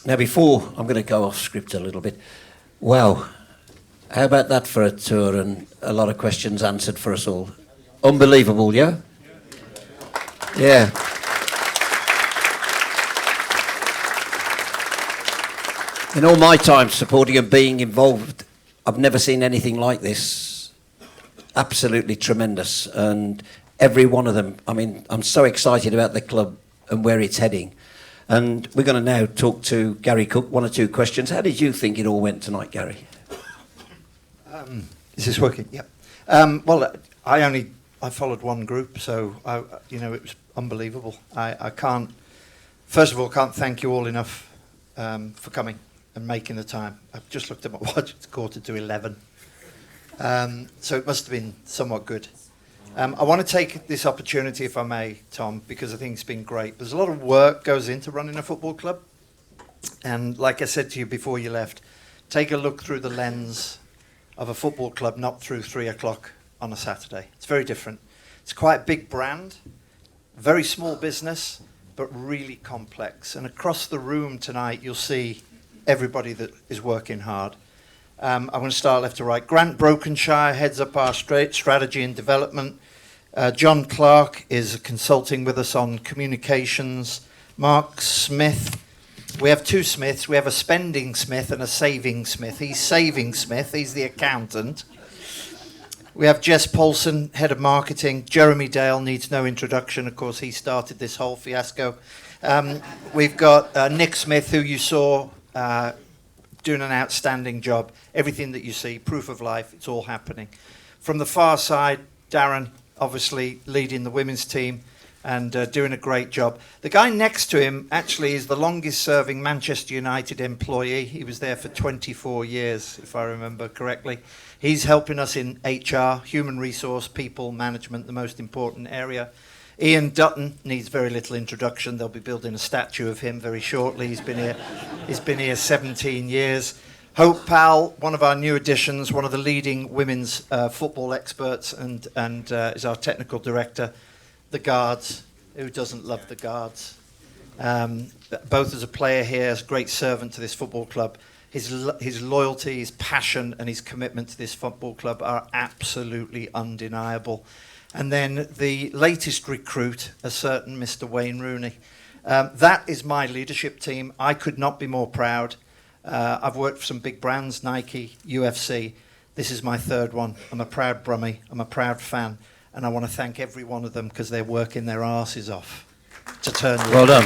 Now, before I'm going to go off script a little bit. Wow, how about that for a tour and a lot of questions answered for us all? Unbelievable, yeah? Yeah. In all my time supporting and being involved, I've never seen anything like this. Absolutely tremendous. And every one of them, I mean, I'm so excited about the club and where it's heading. And we're going to now talk to Gary Cook, one or two questions. How did you think it all went tonight, Gary? Is this working? Yep. Well, I followed one group, so it was unbelievable. I can't, first of all, can't thank you all enough for coming and making the time. I've just looked at my watch; it's 11:15. So it must have been somewhat good. I want to take this opportunity, if I may, Tom, because I think it's been great. There's a lot of work goes into running a football club. And like I said to you before you left, take a look through the lens of a football club, not through 3 o'clock on a Saturday. It's very different. It's quite a big brand, very small business, but really complex. And across the room tonight, you'll see everybody that is working hard. I'm going to start left to right. Grant Brokenshire heads up our strategy and development. John Clark is consulting with us on communications. Mark Smith. We have two Smiths. We have a spending Smith and a saving Smith. He's saving Smith. He's the accountant. We have Jess Paulson, head of marketing. Jeremy Dale needs no introduction. Of course, he started this whole fiasco. We've got Nick Smith, who you saw doing an outstanding job. Everything that you see, proof of life, it's all happening. From the far side, Darren, obviously leading the women's team and doing a great job. The guy next to him actually is the longest serving Manchester United employee. He was there for 24 years, if I remember correctly. He's helping us in HR, human resource, people management, the most important area. Ian Dutton needs very little introduction. They'll be building a statue of him very shortly. He's been here 17 years. Hope Powell, one of our new additions, one of the leading women's football experts, and is our technical director. The Guards, who doesn't love the Guards? Both as a player here, as a great servant to this football club. His loyalty, his passion, and his commitment to this football club are absolutely undeniable. And then the latest recruit, a certain Mr. Wayne Rooney. That is my leadership team. I could not be more proud. I've worked for some big brands, Nike, UFC. This is my third one. I'm a proud Brummie. I'm a proud fan. And I want to thank every one of them because they're working their arses off to turn the Well done.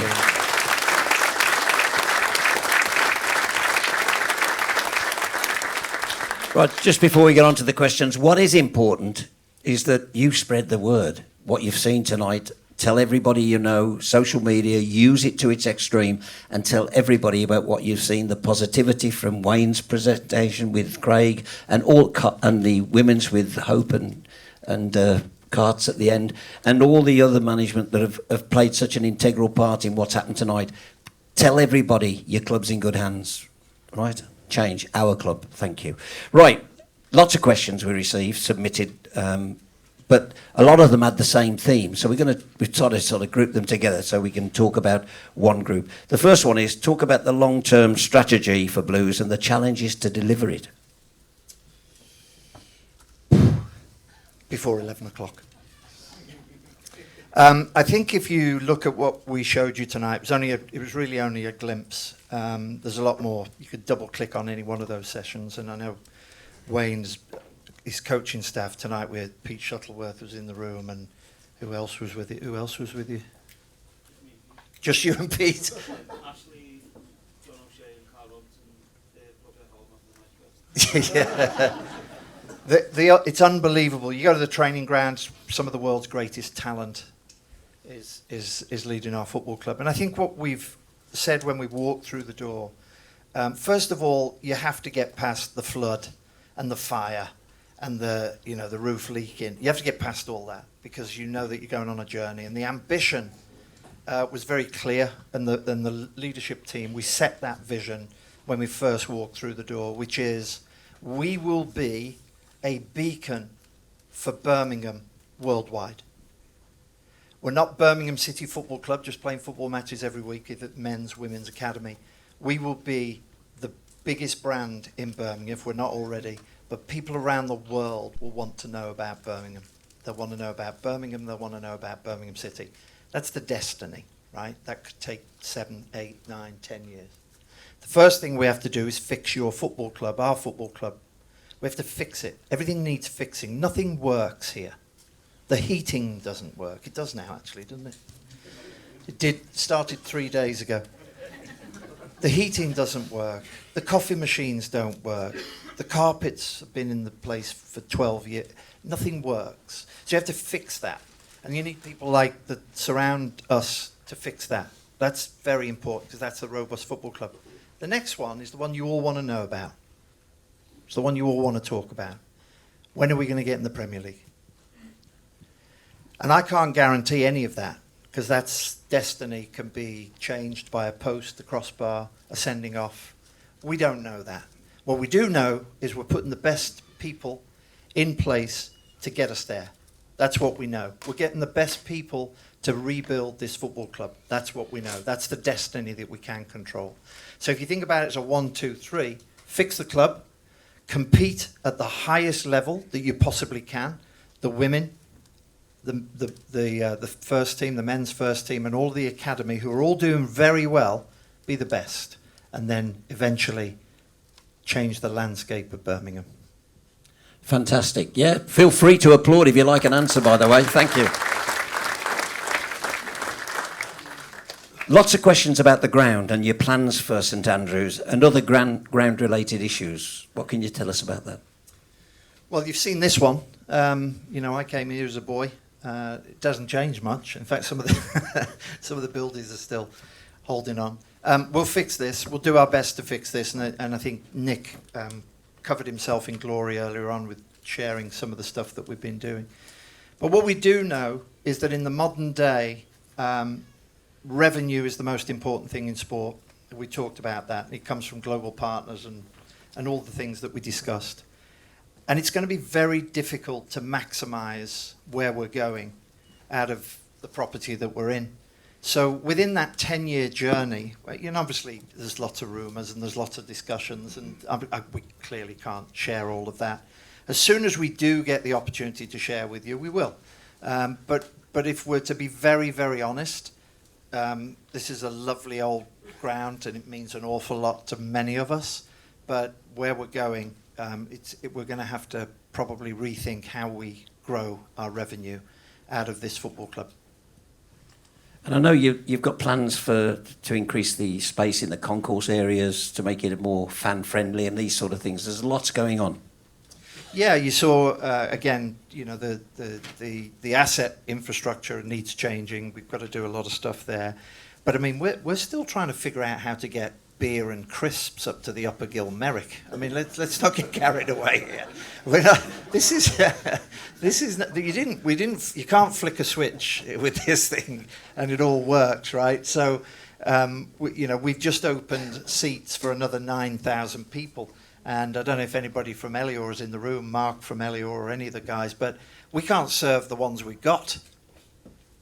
Right, just before we get on to the questions, what is important is that you spread the word. What you've seen tonight, tell everybody you know, social media, use it to its extreme, and tell everybody about what you've seen, the positivity from Wayne's presentation with Craig, and the women's with Hope and Carts at the end, and all the other management that have played such an integral part in what's happened tonight. Tell everybody your club's in good hands, right? Change our club. Thank you. Right. Lots of questions we received, submitted, but a lot of them had the same theme. So we've tried to sort of group them together so we can talk about one group. The first one is talk about the long-term strategy for Blues and the challenges to deliver it. Before 11 o'clock. I think if you look at what we showed you tonight, it was really only a glimpse. There's a lot more. You could double click on any one of those sessions, and I know his coaching staff tonight, with Pete Shuttleworth was in the room, and who else was with you? Who else was with you? Just you and Pete. Ashley, John O'Shea, and Carl Robinson. Yeah. It's unbelievable. You go to the training grounds, some of the world's greatest talent is leading our football club. And I think what we've said when we walked through the door, first of all, you have to get past the flood and the fire and the roof leaking. You have to get past all that because you know that you're going on a journey. And the ambition was very clear, and the leadership team, we set that vision when we first walked through the door, which is we will be a beacon for Birmingham worldwide. We're not Birmingham City Football Club just playing football matches every week, either men's, women's academy. We will be the biggest brand in Birmingham, if we're not already, but people around the world will want to know about Birmingham. They'll want to know about Birmingham, they'll want to know about Birmingham City. That's the destiny, right? That could take 7, 8, 9, 10 years. The first thing we have to do is fix your football club, our football club. We have to fix it. Everything needs fixing. Nothing works here. The heating doesn't work. It does now, actually, doesn't it? Started 3 days ago. The heating doesn't work. The coffee machines don't work. The carpets have been in the place for 12 years. Nothing works. So you have to fix that. And you need people like that surround us to fix that. That's very important because that's a robust football club. The next one is the one you all want to know about. It's the one you all want to talk about. When are we going to get in the Premier League? And I can't guarantee any of that because that's destiny can be changed by a post, a crossbar, a sending off. We don't know that. What we do know is we're putting the best people in place to get us there. That's what we know. We're getting the best people to rebuild this football club. That's what we know. That's the destiny that we can control. So if you think about it as a 1, 2, 3, fix the club, compete at the highest level that you possibly can. The women, the first team, the men's first team, and all the academy who are all doing very well, be the best, and then eventually change the landscape of Birmingham. Fantastic. Yeah, feel free to applaud if you like an answer, by the way. Thank you. Lots of questions about the ground and your plans for St Andrews and other ground-related issues. What can you tell us about that? Well, you've seen this one. I came here as a boy. It doesn't change much. In fact, some of the buildings are still holding on. We'll fix this. We'll do our best to fix this. And I think Nick covered himself in glory earlier on with sharing some of the stuff that we've been doing. But what we do know is that in the modern day, revenue is the most important thing in sport. We talked about that. It comes from global partners and all the things that we discussed. And it's going to be very difficult to maximise where we're going out of the property that we're in. So within that 10-year journey, obviously there's lots of rumours and there's lots of discussions, and we clearly can't share all of that. As soon as we do get the opportunity to share with you, we will. But if we're to be very, very honest, this is a lovely old ground and it means an awful lot to many of us. But where we're going, we're going to have to probably rethink how we grow our revenue out of this football club. And I know you've got plans to increase the space in the concourse areas to make it more fan-friendly and these sort of things. There's lots going on. Yeah, you saw, again, the asset infrastructure needs changing. We've got to do a lot of stuff there. But, I mean, we're still trying to figure out how to get beer and crisps up to the Upper Gill Merrick. I mean, let's not get carried away here. You can't flick a switch with this thing and it all works, right? So, we've just opened seats for another 9,000 people. And I don't know if anybody from Elior is in the room, Mark from Elior or any of the guys, but we can't serve the ones we've got.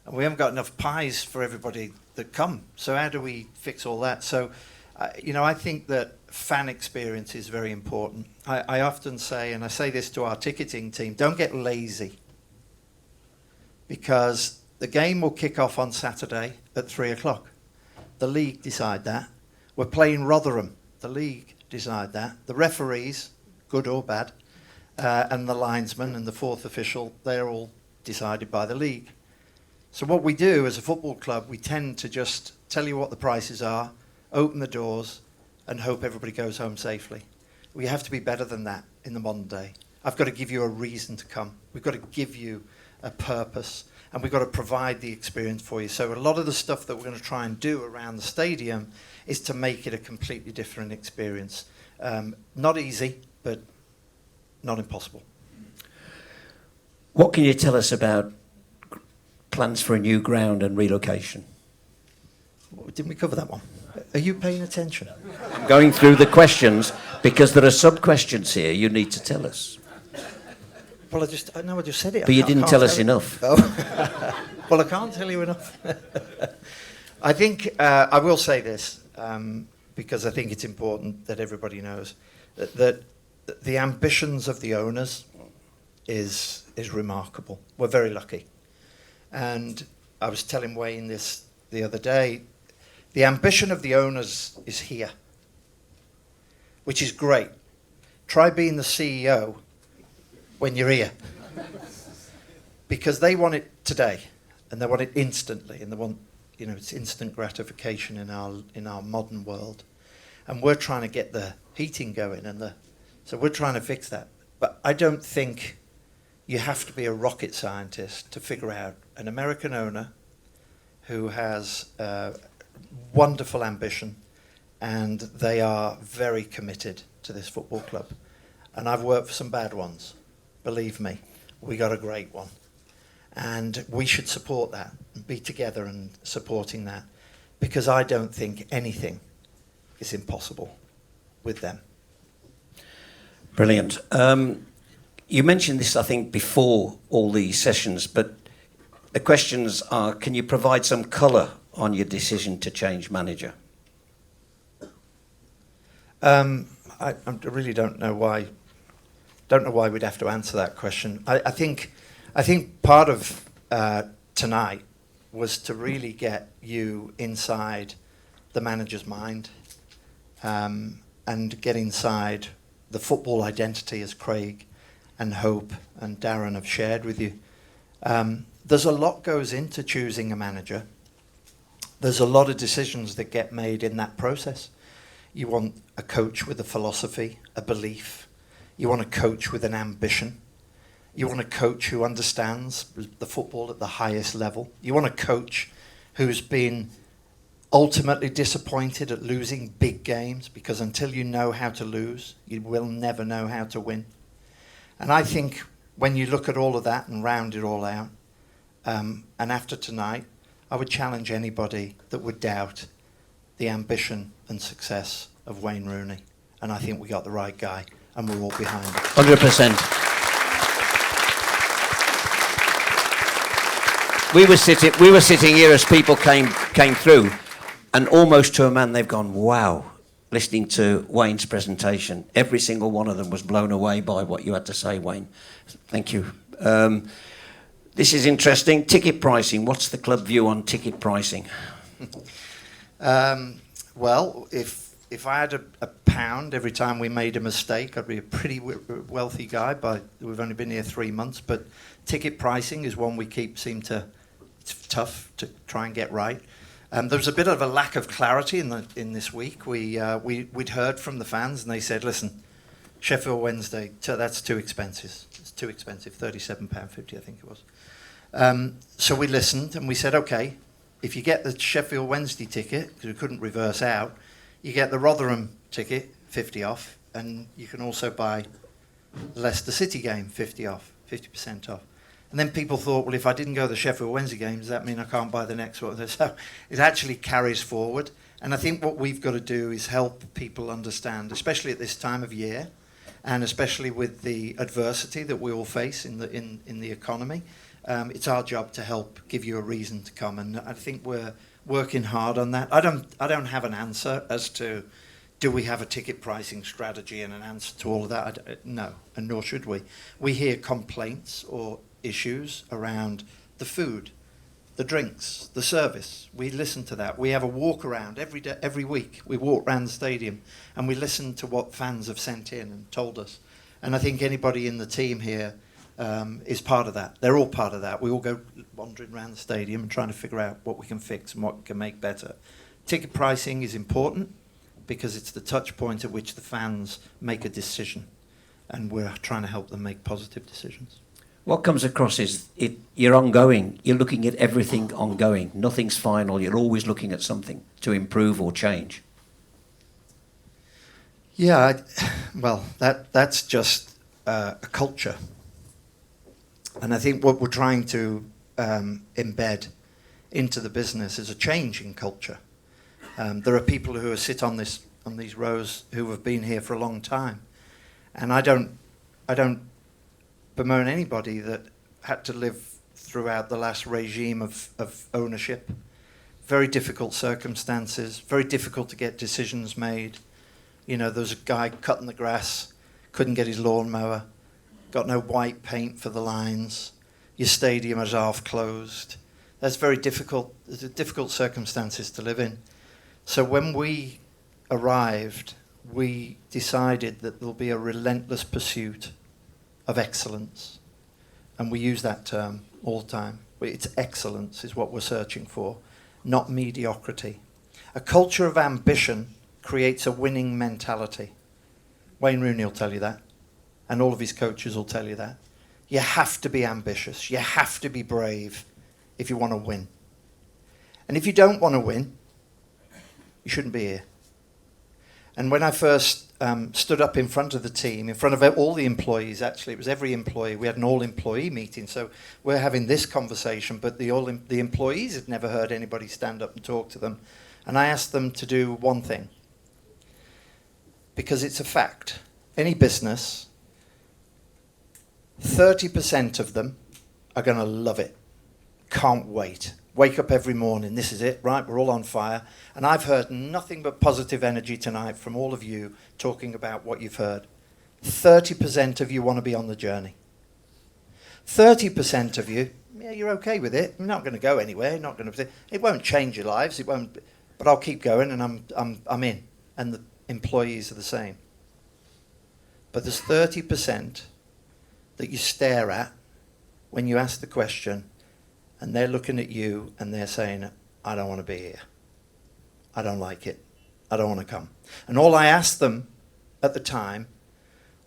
And we haven't got enough pies for everybody that come. So how do we fix all that? So, I think that fan experience is very important. I often say, and I say this to our ticketing team, don't get lazy. Because the game will kick off on Saturday at 3 o'clock. The league decide that. We're playing Rotherham. The league decide that. The referees, good or bad, and the linesman and the fourth official, they're all decided by the league. So what we do as a football club, we tend to just tell you what the prices are, open the doors, and hope everybody goes home safely. We have to be better than that in the modern day. I've got to give you a reason to come. We've got to give you a purpose, and we've got to provide the experience for you. So a lot of the stuff that we're going to try and do around the stadium is to make it a completely different experience. Not easy, but not impossible. What can you tell us about plans for a new ground and relocation? Didn't we cover that one? Are you paying attention? I'm going through the questions because there are sub-questions here you need to tell us. Well, I just said it. But you didn't tell us enough. Oh. Well, I can't tell you enough. I think I will say this. because I think it's important that everybody knows that the ambitions of the owners is remarkable. We're very lucky. And I was telling Wayne this the other day, the ambition of the owners is here, which is great. Try being the CEO when you're here. Because they want it today, and they want it instantly, and they want, it's instant gratification in our modern world. And we're trying to get the heating going, so we're trying to fix that. But I don't think you have to be a rocket scientist to figure out an American owner who has wonderful ambition, and they are very committed to this football club. And I've worked for some bad ones. Believe me, we got a great one. And we should support that and be together and supporting that, because I don't think anything is impossible with them. Brilliant. You mentioned this, I think, before all these sessions, but the questions are, can you provide some colour on your decision to change manager? I really don't know why. Don't know why we'd have to answer that question. I think part of tonight was to really get you inside the manager's mind, and get inside the football identity, as Craig and Hope and Darren have shared with you. There's a lot goes into choosing a manager. There's a lot of decisions that get made in that process. You want a coach with a philosophy, a belief. You want a coach with an ambition. You want a coach who understands the football at the highest level. You want a coach who's been ultimately disappointed at losing big games, because until you know how to lose, you will never know how to win. And I think when you look at all of that and round it all out, and after tonight, I would challenge anybody that would doubt the ambition and success of Wayne Rooney. And I think we got the right guy, and we're all behind it. 100%. We were sitting here as people came through, and almost to a man they've gone, wow, listening to Wayne's presentation. Every single one of them was blown away by what you had to say, Wayne. Thank you. This is interesting. Ticket pricing. What's the club view on ticket pricing? Well, if I had a pound every time we made a mistake, I'd be a pretty wealthy guy. But we've only been here 3 months. But ticket pricing is one we it's tough to try and get right. There was a bit of a lack of clarity in this week. We'd heard from the fans, and they said, listen, Sheffield Wednesday, that's too expensive. It's too expensive, £37.50 I think it was. So we listened, and we said, okay, if you get the Sheffield Wednesday ticket, because we couldn't reverse out, you get the Rotherham ticket, 50 off, and you can also buy the Leicester City game, 50 off, 50% off. And then people thought, well, if I didn't go to the Sheffield Wednesday game, does that mean I can't buy the next one? So it actually carries forward. And I think what we've got to do is help people understand, especially at this time of year, and especially with the adversity that we all face in the economy. It's our job to help give you a reason to come, and I think we're working hard on that. I don't have an answer as to do we have a ticket pricing strategy and an answer to all of that. No, and nor should we. We hear complaints or issues around the food, the drinks, the service. We listen to that. We have a walk around every week. We walk around the stadium and we listen to what fans have sent in and told us. And I think anybody in the team here is part of that. They're all part of that. We all go wandering around the stadium and trying to figure out what we can fix and what we can make better. Ticket pricing is important because it's the touch point at which the fans make a decision, and we're trying to help them make positive decisions. What comes across is you're ongoing. You're looking at everything ongoing. Nothing's final. You're always looking at something to improve or change. Yeah, well, that's just a culture. And I think what we're trying to embed into the business is a change in culture. There are people who sit on these rows who have been here for a long time, and I don't bemoan anybody that had to live throughout the last regime of ownership. very difficult circumstances, very difficult to get decisions made. You know, there was a guy cutting the grass, couldn't get his lawnmower, got no white paint for the lines, your stadium is half closed. That's very difficult. There's difficult circumstances to live in. So when we arrived, we decided that there'll be a relentless pursuit of excellence. And we use that term all the time. It's excellence is what we're searching for, not mediocrity. A culture of ambition creates a winning mentality. Wayne Rooney will tell you that, and all of his coaches will tell you that. You have to be ambitious. You have to be brave if you want to win. And if you don't want to win, you shouldn't be here. And when I first stood up in front of the team, in front of all the employees, actually, it was every employee. We had an all-employee meeting, so we're having this conversation, but the employees had never heard anybody stand up and talk to them. And I asked them to do one thing, because it's a fact. Any business, 30% of them are going to love it. Can't wait. Wake up every morning, this is it, right? We're all on fire. And I've heard nothing but positive energy tonight from all of you talking about what you've heard. 30% of you want to be on the journey. 30% of you, yeah, you're okay with it. You're not going to go anywhere. You're not going to. It won't change your lives. It won't. But I'll keep going, and I'm in. And the employees are the same. But there's 30% that you stare at when you ask the question. And they're looking at you and they're saying, I don't want to be here. I don't like it. I don't want to come. And all I asked them at the time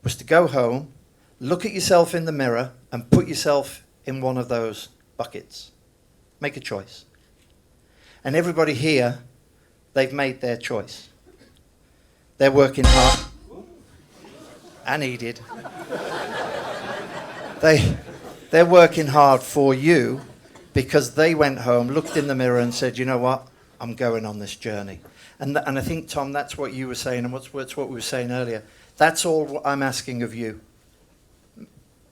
was to go home, look at yourself in the mirror and put yourself in one of those buckets. Make a choice. And everybody here, they've made their choice. They're working hard. And he did. They're working hard for you, because they went home, looked in the mirror and said, you know what, I'm going on this journey. And I think, Tom, that's what you were saying, and it's what we were saying earlier. That's all what I'm asking of you.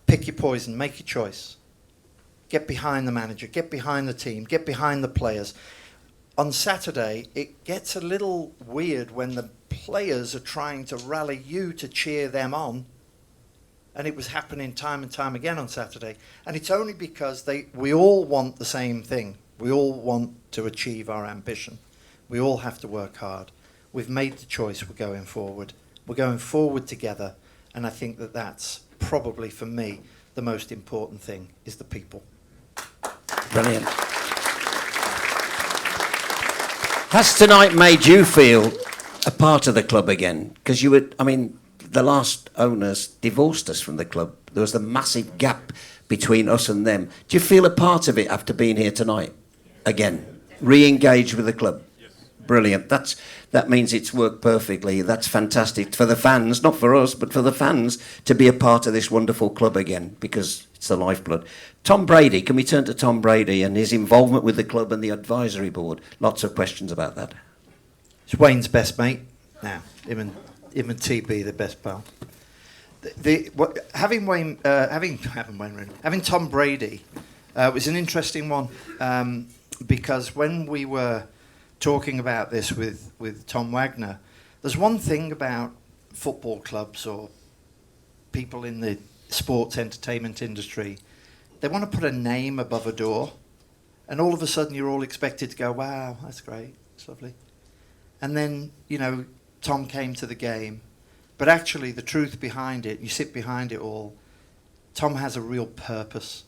Pick your poison, make your choice. Get behind the manager, get behind the team, get behind the players. On Saturday, it gets a little weird when the players are trying to rally you to cheer them on. And it was happening time and time again on Saturday. And it's only because we all want the same thing. We all want to achieve our ambition. We all have to work hard. We've made the choice, we're going forward. We're going forward together. And I think that that's probably, for me, the most important thing, is the people. Brilliant. Has tonight made you feel a part of the club again? Because you were, the last owners divorced us from the club. There was a massive gap between us and them. Do you feel a part of it after being here tonight? Again, re-engage with the club. Yes. Brilliant. That means it's worked perfectly. That's fantastic for the fans, not for us, but for the fans to be a part of this wonderful club again, because it's the lifeblood. Tom Brady, can we turn to Tom Brady and his involvement with the club and the advisory board? Lots of questions about that. It's Wayne's best mate now. Him and TB, the best pal. Having Tom Brady was an interesting one, because when we were talking about this with Tom Wagner, there's one thing about football clubs or people in the sports entertainment industry. They want to put a name above a door, and all of a sudden you're all expected to go, wow, that's great, that's lovely. And then, Tom came to the game, but actually the truth behind it, you sit behind it all, Tom has a real purpose.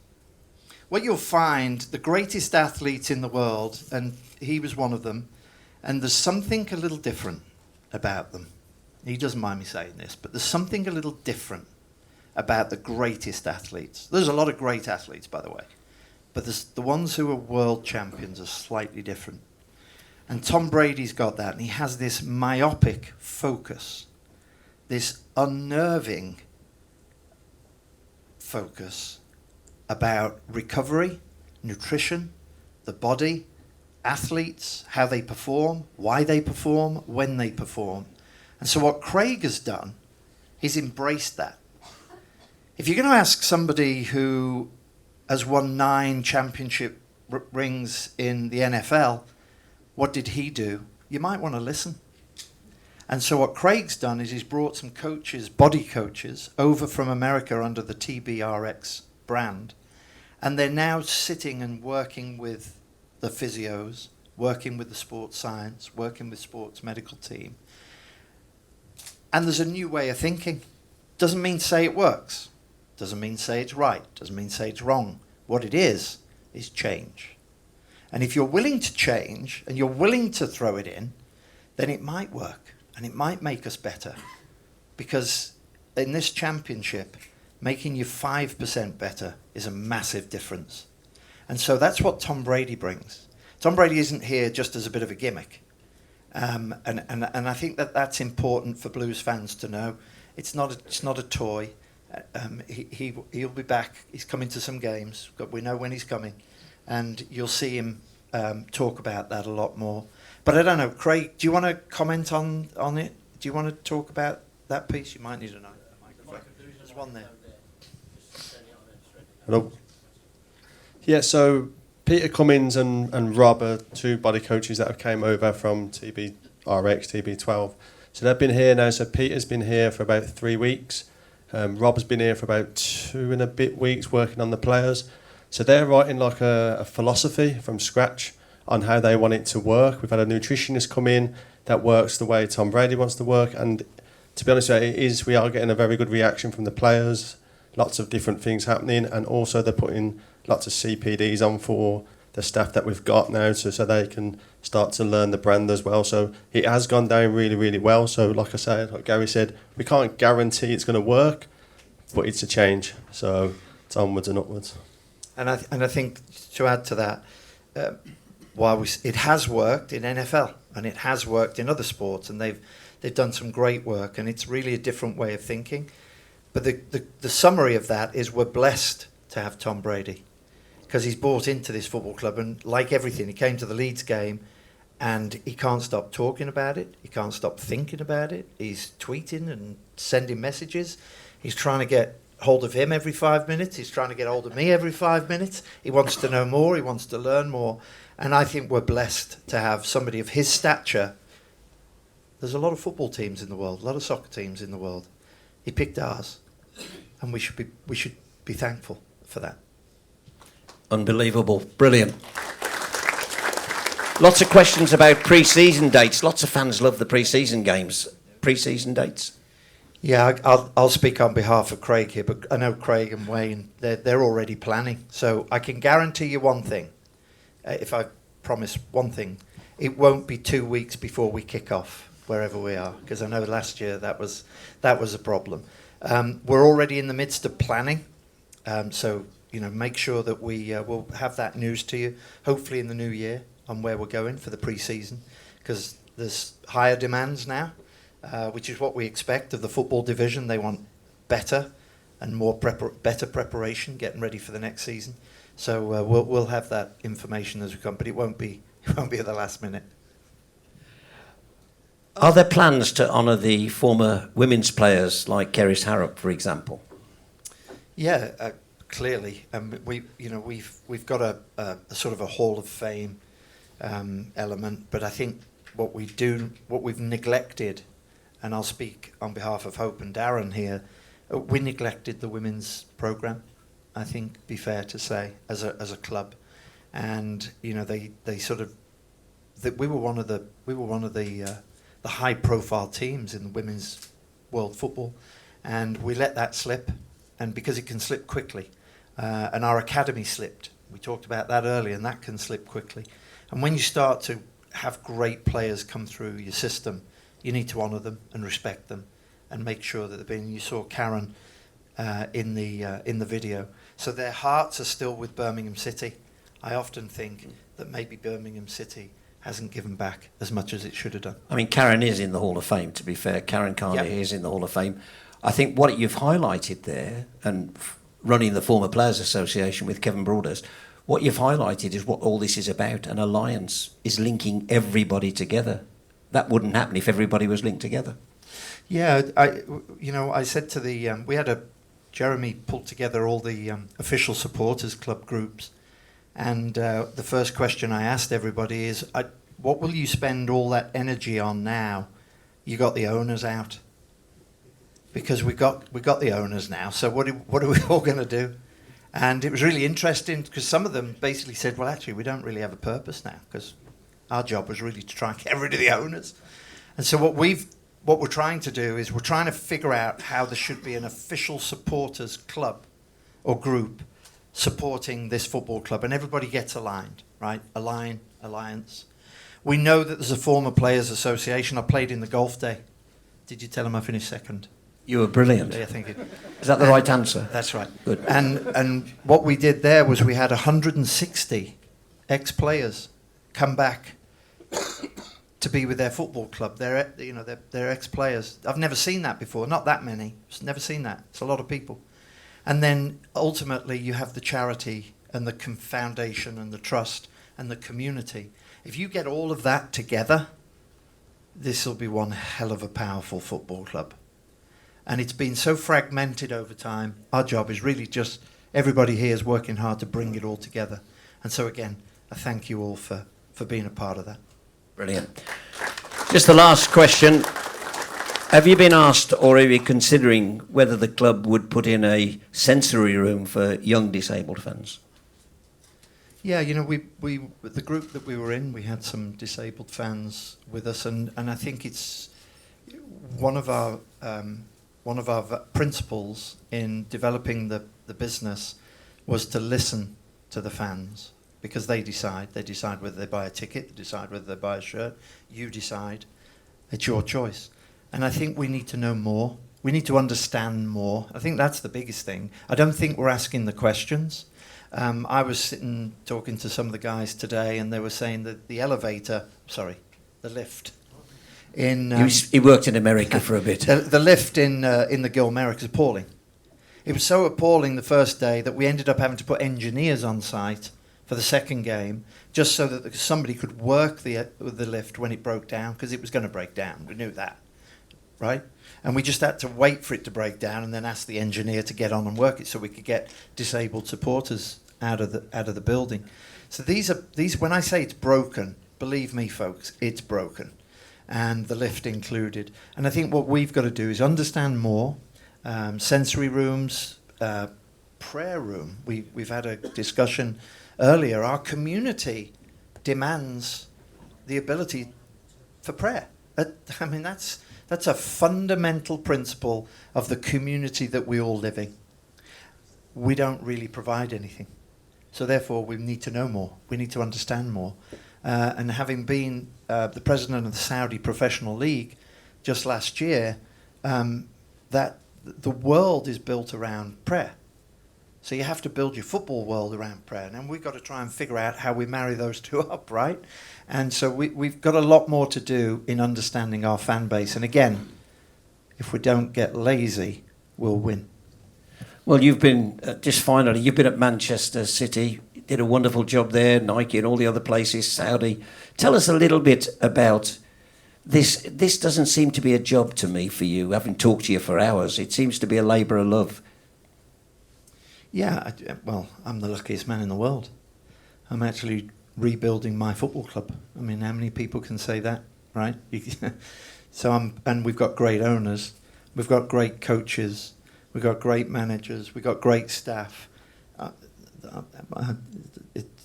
What you'll find, the greatest athletes in the world, and he was one of them, and there's something a little different about them. He doesn't mind me saying this, but there's something a little different about the greatest athletes. There's a lot of great athletes, by the way, but the ones who are world champions are slightly different. And Tom Brady's got that, and he has this myopic focus, this unnerving focus about recovery, nutrition, the body, athletes, how they perform, why they perform, when they perform. And so what Craig has done, he's embraced that. If you're going to ask somebody who has won 9 championship rings in the NFL, What did he do? You might want to listen. And so what Craig's done is he's brought some coaches, body coaches, over from America under the TBRX brand. And they're now sitting and working with the physios, working with the sports science, working with sports medical team. And there's a new way of thinking. Doesn't mean say it works. Doesn't mean say it's right. Doesn't mean say it's wrong. What it is change. And if you're willing to change and you're willing to throw it in, then it might work and it might make us better. Because in this championship, making you 5% better is a massive difference. And so that's what Tom Brady brings. Tom Brady isn't here just as a bit of a gimmick. And I think that's important for Blues fans to know. It's not a toy. He'll be back. He's coming to some games. We know when he's coming. And you'll see him talk about that a lot more. But I don't know, Craig, do you want to comment on it? Do you want to talk about that piece? You might need a microphone. There's one there. Hello. Yeah, so Peter Cummins and Rob are two body coaches that have came over from TBRX, TB12. So they've been here now. So Peter's been here for about 3 weeks. Rob's been here for about 2 and a bit weeks working on the players. So they're writing like a philosophy from scratch on how they want it to work. We've had a nutritionist come in that works the way Tom Brady wants to work. And to be honest with you, we are getting a very good reaction from the players. Lots of different things happening. And also they're putting lots of CPDs on for the staff that we've got now so they can start to learn the brand as well. So it has gone down really, really well. So like I said, like Gary said, we can't guarantee it's going to work, but it's a change. So it's onwards and upwards. And I think to add to that, it has worked in NFL and it has worked in other sports, and they've done some great work, and it's really a different way of thinking. But the summary of that is we're blessed to have Tom Brady, because he's bought into this football club, and like everything, he came to the Leeds game and he can't stop talking about it. He can't stop thinking about it. He's tweeting and sending messages. He's trying to get hold of him every 5 minutes. He's trying to get hold of me every 5 minutes. He wants to know more. He wants to learn more. And I think we're blessed to have somebody of his stature. There's a lot of football teams in the world, a lot of soccer teams in the world. He picked ours, and we should be thankful for that. Unbelievable. Brilliant. Lots of questions about pre-season dates. Lots of fans love the pre-season games. Pre-season dates? Yeah, I'll speak on behalf of Craig here, but I know Craig and Wayne, they're already planning. So I can guarantee you one thing. If I promise one thing, it won't be 2 weeks before we kick off wherever we are, because I know last year that was a problem. We're already in the midst of planning, so make sure that we will have that news to you, hopefully in the new year, on where we're going for the pre-season, because there's higher demands now, which is what we expect of the football division. They want better and more better preparation, getting ready for the next season. So we'll have that information as we come, but it won't be at the last minute. Are there plans to honour the former women's players like Keris Harrop, for example? Yeah, clearly, we've got a sort of a Hall of Fame element, but I think what we've neglected, and I'll speak on behalf of Hope and Darren here, we neglected the women's programme. I think be fair to say as a club, and they sort of we were one of the high profile teams in the women's world football, and we let that slip, and because it can slip quickly, and our academy slipped. We talked about that earlier, and that can slip quickly. And when you start to have great players come through your system, you need to honour them and respect them, and make sure that they're being. You saw Karen in the video. So their hearts are still with Birmingham City. I often think that maybe Birmingham City hasn't given back as much as it should have done. I mean, Karen is in the Hall of Fame, to be fair. Karen Carney is in the Hall of Fame. I think what you've highlighted there, and running the Former Players Association with Kevin Broadhurst, what you've highlighted is what all this is about. An alliance is linking everybody together. That wouldn't happen if everybody was linked together. Yeah, I said to Jeremy pulled together all the official supporters club groups, and the first question I asked everybody is, what will you spend all that energy on now? You got the owners out. Because we got the owners now, so what are we all going to do? And it was really interesting because some of them basically said, well, actually, we don't really have a purpose now because our job was really to try and get rid of the owners. And so what we're trying to do is we're trying to figure out how there should be an official supporters club or group supporting this football club, and everybody gets aligned, right? Alliance. We know that there's a former players association. I played in the golf day. Did you tell them I finished second? You were brilliant. I think it. Is that the right answer? That's right. Good. And what we did there was we had 160 ex-players come back to be with their football club. They're ex-players. I've never seen that before. Not that many. I've never seen that. It's a lot of people. And then ultimately you have the charity and the foundation and the trust and the community. If you get all of that together, this will be one hell of a powerful football club. And it's been so fragmented over time. Our job is really just everybody here is working hard to bring it all together. And so again, I thank you all for being a part of that. Brilliant. Just the last question. Have you been asked or are you considering whether the club would put in a sensory room for young disabled fans? Yeah, you know, we the group that we were in, we had some disabled fans with us, and I think it's one of our principles in developing the business was to listen to the fans, because they decide whether they buy a ticket, they decide whether they buy a shirt, you decide, it's your choice. And I think we need to know more, we need to understand more. I think that's the biggest thing. I don't think we're asking the questions. I was sitting talking to some of the guys today, and they were saying that the lift in He worked in America for a bit. the lift in the Gilmerick is appalling. It was so appalling the first day that we ended up having to put engineers on site for the second game, just so that somebody could work the lift when it broke down, because it was going to break down. We knew that, right? And we just had to wait for it to break down and then ask the engineer to get on and work it so we could get disabled supporters out of the building. So these when I say it's broken, believe me, folks, it's broken. And the lift included. And I think what we've got to do is understand more. Sensory rooms, prayer room. We've had a discussion earlier. Our community demands the ability for prayer. I mean, that's a fundamental principle of the community that we all live in. We don't really provide anything. So therefore, we need to know more. We need to understand more. And having been the president of the Saudi Professional League just last year, that the world is built around prayer. So you have to build your football world around prayer. And we've got to try and figure out how we marry those two up, right? And so we've got a lot more to do in understanding our fan base. And again, if we don't get lazy, we'll win. Well, you've been, you've been at Manchester City, did a wonderful job there, Nike and all the other places, Saudi. Tell us a little bit about this. This doesn't seem to be a job to me for you, having talked to you for hours. It seems to be a labour of love. Yeah, well, I'm the luckiest man in the world. I'm actually rebuilding my football club. I mean, how many people can say that, right? And we've got great owners, we've got great coaches, we've got great managers, we've got great staff.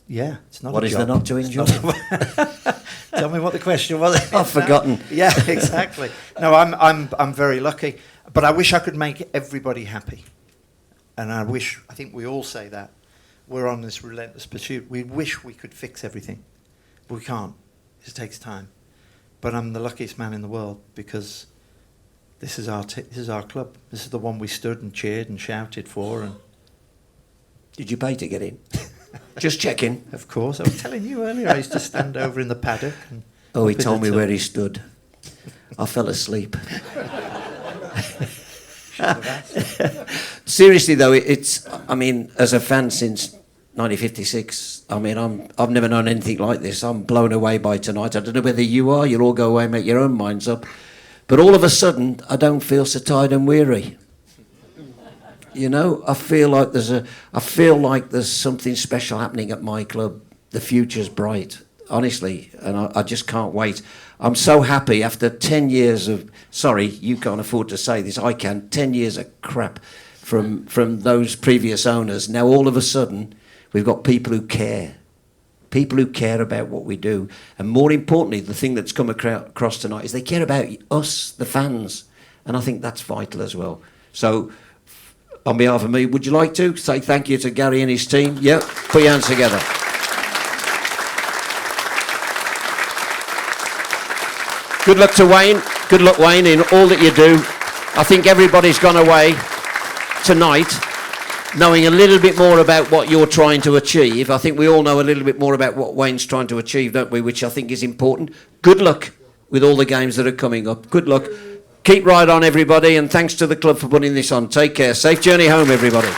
It's not. What a is job. there not to enjoy? Tell me what the question was. I've forgotten. Yeah, exactly. No, I'm very lucky, but I wish I could make everybody happy, and I think we all say that. We're on this relentless pursuit. We wish we could fix everything, but we can't. It takes time. But I'm the luckiest man in the world because this is our club. This is the one we stood and cheered and shouted for. And did you pay to get in? Just checking. Of course. I was telling you earlier, I used to stand over in the paddock. And he told me where he stood. I fell asleep. Seriously, though, as a fan since 1956, I've never known anything like this. I'm blown away by tonight. I don't know whether you are. You'll all go away and make your own minds up. But all of a sudden, I don't feel so tired and weary. You know, I feel like there's something special happening at my club. The future's bright. honestly, and I just can't wait. I'm so happy after 10 years of, sorry, you can't afford to say this, I can, 10 years of crap from those previous owners. Now all of a sudden, we've got people who care. People who care about what we do. And more importantly, the thing that's come across tonight is they care about us, the fans. And I think that's vital as well. So, on behalf of me, would you like to say thank you to Gary and his team? Yeah, put your hands together. Good luck to Wayne. Good luck, Wayne, in all that you do. I think everybody's gone away tonight knowing a little bit more about what you're trying to achieve. I think we all know a little bit more about what Wayne's trying to achieve, don't we? Which I think is important. Good luck with all the games that are coming up. Good luck. Keep right on, everybody, and thanks to the club for putting this on. Take care. Safe journey home, everybody.